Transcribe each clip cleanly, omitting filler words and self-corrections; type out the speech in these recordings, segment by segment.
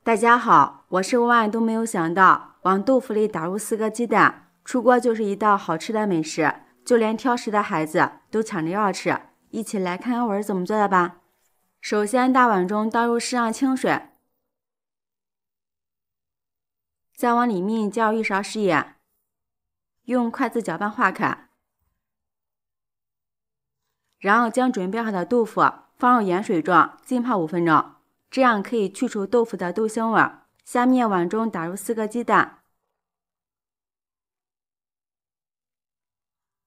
大家好，我是万万都没有想到，往豆腐里打入4个鸡蛋，出锅就是一道好吃的美食，就连挑食的孩子都抢着要吃。一起来看看我是怎么做的吧。首先，大碗中倒入适量清水，再往里面加入1勺食盐，用筷子搅拌化开，然后将准备好的豆腐放入盐水中浸泡5分钟，这样可以去除豆腐的豆腥味。下面碗中打入4个鸡蛋，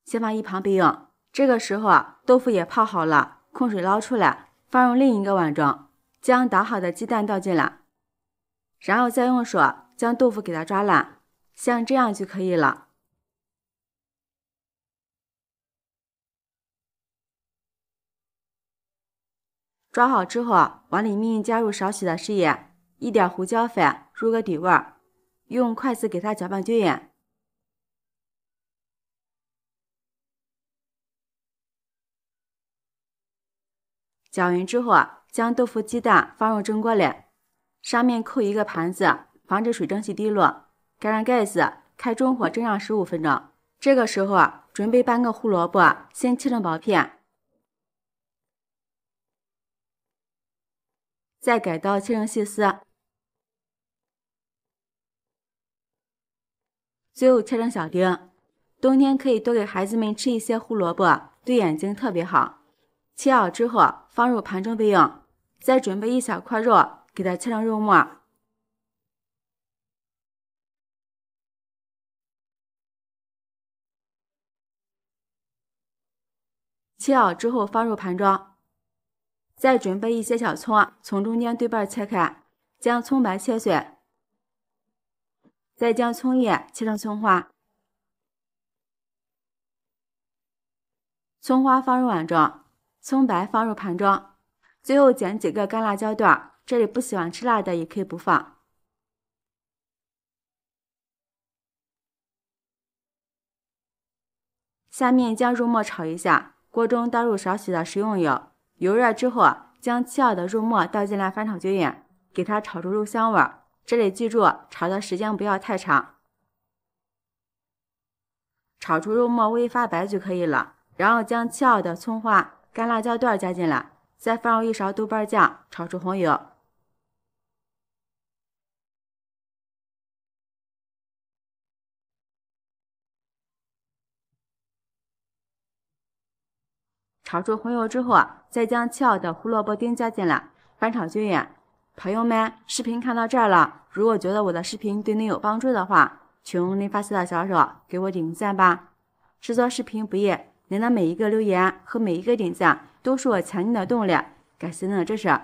先放一旁备用。这个时候豆腐也泡好了，控水捞出来，放入另一个碗中，将打好的鸡蛋倒进来，然后再用手将豆腐给它抓烂，像这样就可以了。抓好之后，往里面加入少许的食盐，一点胡椒粉入个底味，用筷子给它搅拌均匀。搅匀之后，将豆腐、鸡蛋放入蒸锅里，上面扣一个盘子，防止水蒸气滴落，盖上盖子，开中火蒸上15分钟。这个时候准备半个胡萝卜，先切成薄片，再改刀切成细丝，最后切成小丁。冬天可以多给孩子们吃一些胡萝卜，对眼睛特别好。切好之后放入盘中备用，再准备1小块肉，给它切成肉末。切好之后放入盘中，再准备一些小葱，从中间对半切开，将葱白切碎，再将葱叶切成葱花，葱花放入碗中，葱白放入盘中，最后剪几个干辣椒段，这里不喜欢吃辣的也可以不放。下面将肉末炒一下，锅中倒入少许的食用油，油热之后将切好的肉末倒进来翻炒均匀，给它炒出肉香味。这里记住炒的时间不要太长，炒出肉末微发白就可以了。然后将切好的葱花、干辣椒段加进来，再放入1勺豆瓣酱，炒出红油。炒出红油之后，再将切好的胡萝卜丁加进来，翻炒均匀。朋友们，视频看到这儿了，如果觉得我的视频对你有帮助的话，请用您发财的小手给我点个赞吧。制作视频不易，您的每一个留言和每一个点赞都是我强劲的动力，感谢您的支持。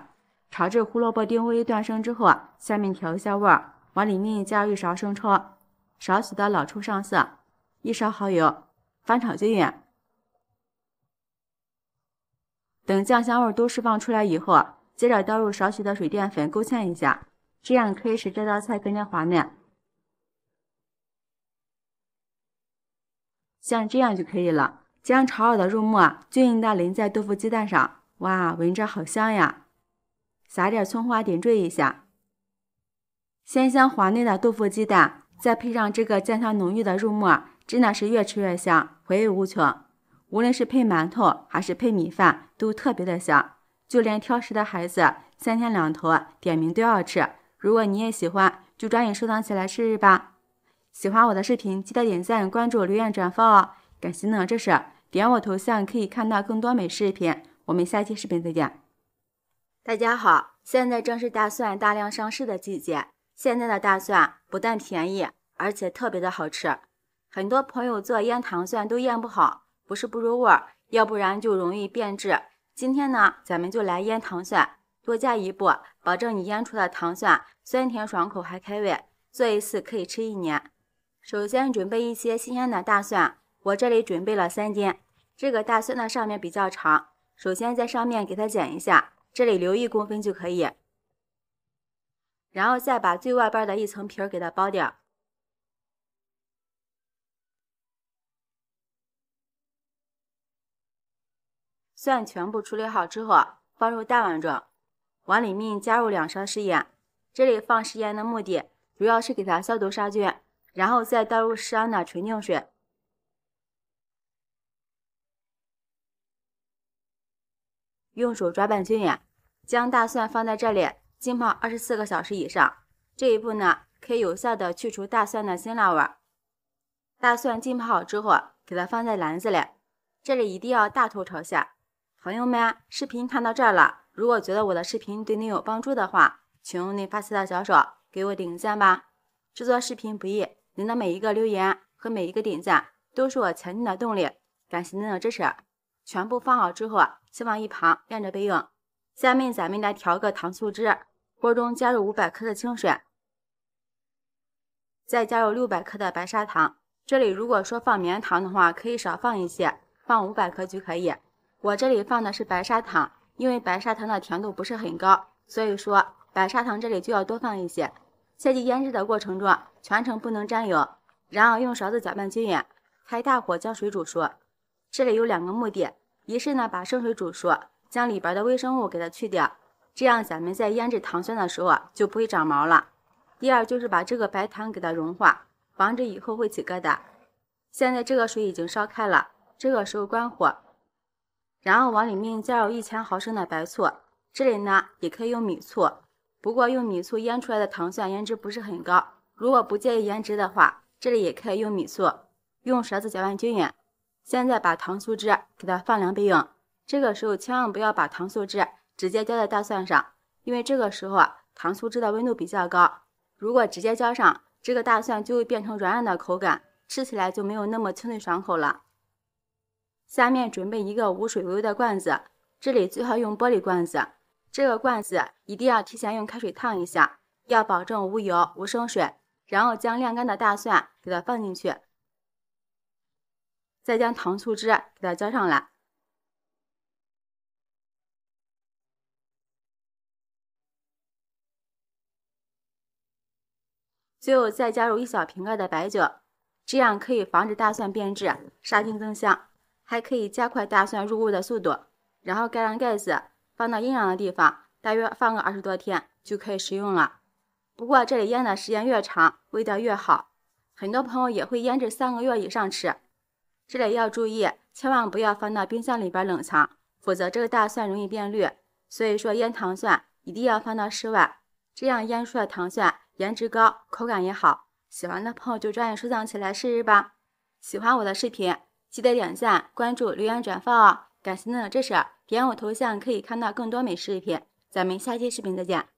炒至胡萝卜丁微断生之后，下面调一下味儿，往里面加入1勺生抽，少许的老抽上色，1勺蚝油，翻炒均匀。等酱香味都释放出来以后，接着倒入少许的水淀粉勾芡一下，这样可以使这道菜更加滑嫩。像这样就可以了。将炒好的肉末均匀地淋在豆腐鸡蛋上，哇，闻着好香呀！撒点葱花点缀一下，鲜香滑嫩的豆腐鸡蛋，再配上这个酱香浓郁的肉末，真的是越吃越香，回味无穷。无论是配馒头还是配米饭，都特别的香。就连挑食的孩子，3天2头点名都要吃。如果你也喜欢，就抓紧收藏起来试试吧。喜欢我的视频，记得点赞、关注、留言、转发哦！感谢您的支持，点我头像可以看到更多美食视频。我们下期视频再见。大家好，现在正是大蒜大量上市的季节。现在的大蒜不但便宜，而且特别的好吃。很多朋友做腌糖蒜都腌不好，不是不入味儿，要不然就容易变质。今天呢，咱们就来腌糖蒜，多加一步，保证你腌出的糖蒜酸甜爽口还开胃，做一次可以吃1年。首先准备一些新鲜的大蒜，我这里准备了3斤。这个大蒜的上面比较长，首先在上面给它剪一下，这里留1公分就可以。然后再把最外边的一层皮给它剥掉。蒜全部处理好之后，放入大碗中，往里面加入2勺食盐，这里放食盐的目的主要是给它消毒杀菌，然后再倒入适量的纯净水。用手抓拌均匀，将大蒜放在这里浸泡24个小时以上。这一步呢，可以有效的去除大蒜的辛辣味。大蒜浸泡好之后，给它放在篮子里，这里一定要大头朝下。朋友们，视频看到这儿了，如果觉得我的视频对你有帮助的话，请用您发财的小手给我点个赞吧。制作视频不易，您的每一个留言和每一个点赞都是我前进的动力，感谢您的支持。全部放好之后，先往一旁晾着备用。下面咱们来调个糖醋汁，锅中加入500克的清水，再加入600克的白砂糖。这里如果说放绵糖的话，可以少放一些，放500克就可以。我这里放的是白砂糖，因为白砂糖的甜度不是很高，所以说白砂糖这里就要多放一些。切记腌制的过程中全程不能沾油，然后用勺子搅拌均匀，开大火将水煮熟。这里有2个目的，一是呢把生水煮熟，将里边的微生物给它去掉，这样咱们在腌制糖蒜的时候就不会长毛了。第二就是把这个白糖给它融化，防止以后会起疙瘩。现在这个水已经烧开了，这个时候关火，然后往里面加入1000毫升的白醋，这里呢也可以用米醋，不过用米醋腌出来的糖蒜颜值不是很高，如果不介意颜值的话，这里也可以用米醋，用勺子搅拌均匀。现在把糖醋汁给它放凉备用，这个时候千万不要把糖醋汁直接浇在大蒜上，因为这个时候糖醋汁的温度比较高，如果直接浇上，这个大蒜就会变成软软的口感，吃起来就没有那么清脆爽口了。下面准备一个无水无油的罐子，这里最好用玻璃罐子，这个罐子一定要提前用开水烫一下，要保证无油无生水，然后将晾干的大蒜给它放进去，再将糖醋汁给它浇上来。最后再加入1小瓶盖的白酒，这样可以防止大蒜变质，杀菌增香，还可以加快大蒜入味的速度。然后盖上盖子，放到阴凉的地方，大约放个20多天就可以食用了。不过这里腌的时间越长，味道越好。很多朋友也会腌制3个月以上吃。这里要注意，千万不要放到冰箱里边冷藏，否则这个大蒜容易变绿。所以说腌糖蒜一定要放到室外，这样腌出的糖蒜颜值高，口感也好。喜欢的朋友就抓紧收藏起来试试吧。喜欢我的视频，记得点赞、关注、留言、转发哦！感谢您的支持，点我头像可以看到更多美食视频。咱们下期视频再见。